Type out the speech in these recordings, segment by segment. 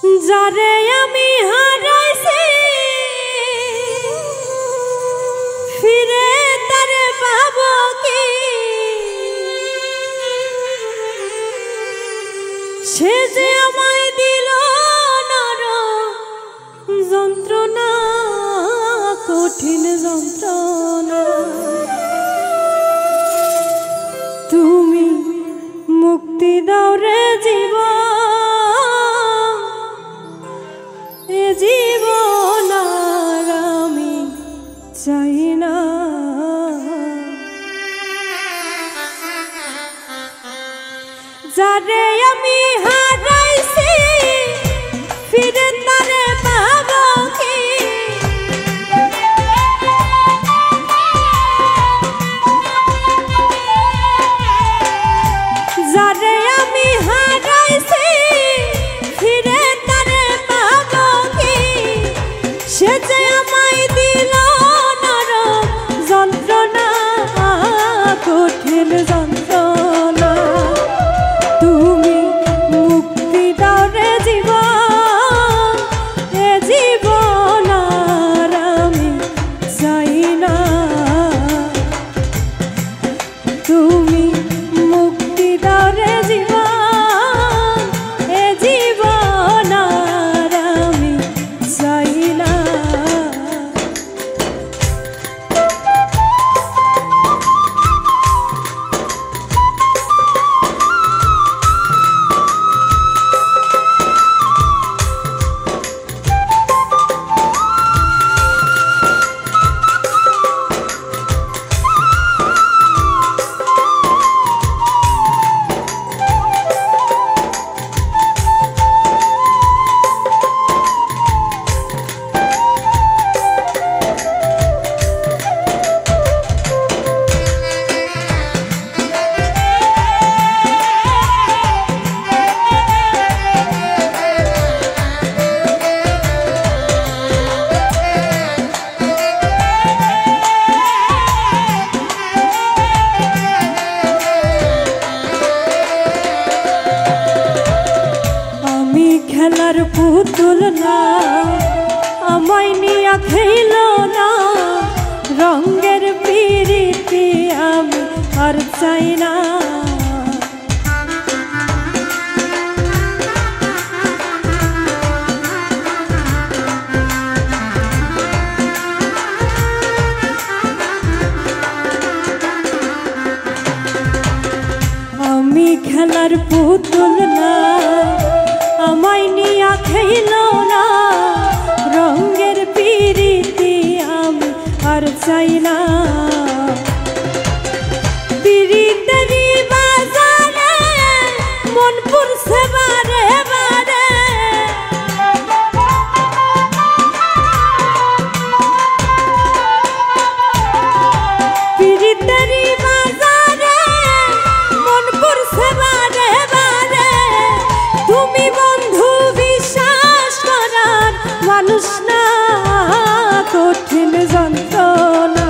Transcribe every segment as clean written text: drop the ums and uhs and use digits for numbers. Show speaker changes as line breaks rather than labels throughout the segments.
যারে আমি হারাইছি ফিরে তারে পাবো কি? সে যে আমায় দিল যন্ত্রণা, কঠিন যন্ত্রণা। তুমি মুক্তি দাও রে জীবন, এ জীবন আর আমি চাই না। যারে আমি হারাইছি ফিরে তারে পাবো কি? যারে আমি হারাইছি ফিরে তারে পাবো কি? সে যে আমায় দিল নরম যন্ত্রণা, কঠিন যন্ত্রণা। তুমি মুক্তি দাও রে জীবন, এ জীবন আর আমি চাই না। তুমি মুক্তি দাও রে জীবন, এ জীবন আর আমি চাই না। খেলার পুতুল না, আমায় নিয়া খেল না, রঙের পিরিতি আমি আর চাই না। আমি খেলার পুতুল না, আমায় নিয়া খেল না, রঙের পিরিতি আমি আর চাই না। পিরিতেরি বাজারে মন পুরছে বারে বারে, পিরিতেরি বাজারে মন পুরছে বারে বারে। তুমি বন্ধু বিশ্বাস করার মানুষ না, কঠিন যন্ত্রণা।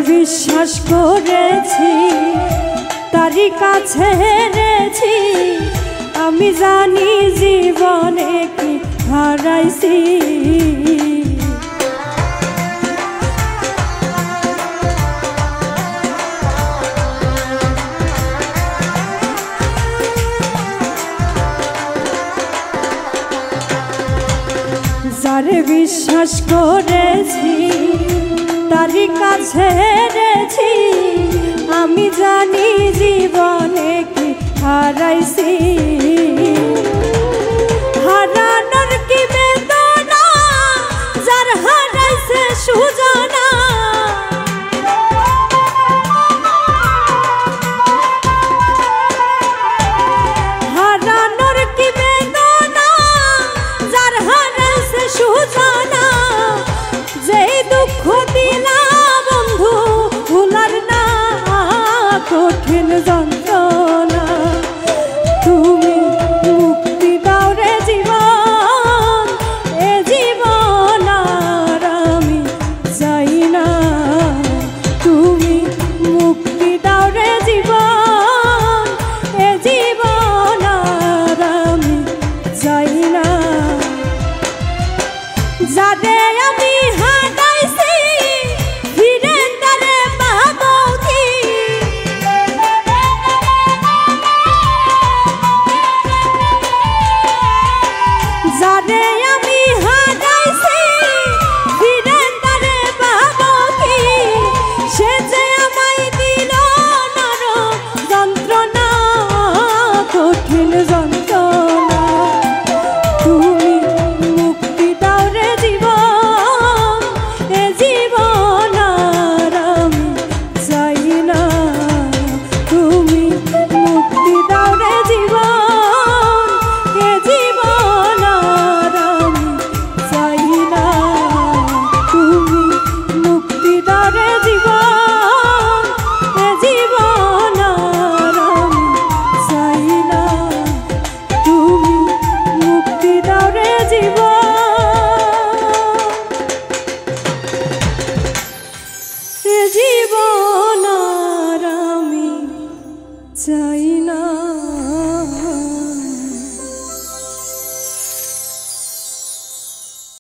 বিশ্বাস করেছি তারই কাছে হেরেছি, আমি জানি জীবনে কি হারাইছি। যারে বিশ্বাস করেছি তারই কাছে হেরেছি, আমি জানি জীবনে কি হারাইছি। হারানোর কি বেদনা যার হারাইছে সুজানা, হারানোর কি বেদনা যার হারাইছে সুজানা, যেই দুঃখ দিলা বন্ধু ভুলার না কঠিন যন্ত্রণা, তুমি মুক্তি দাও রে জীবন, এ জীবন আর আমি চাই না। তুমি মুক্তি দাও রে জীবন, এ জীবন আর আমি চাই না। যারে আমি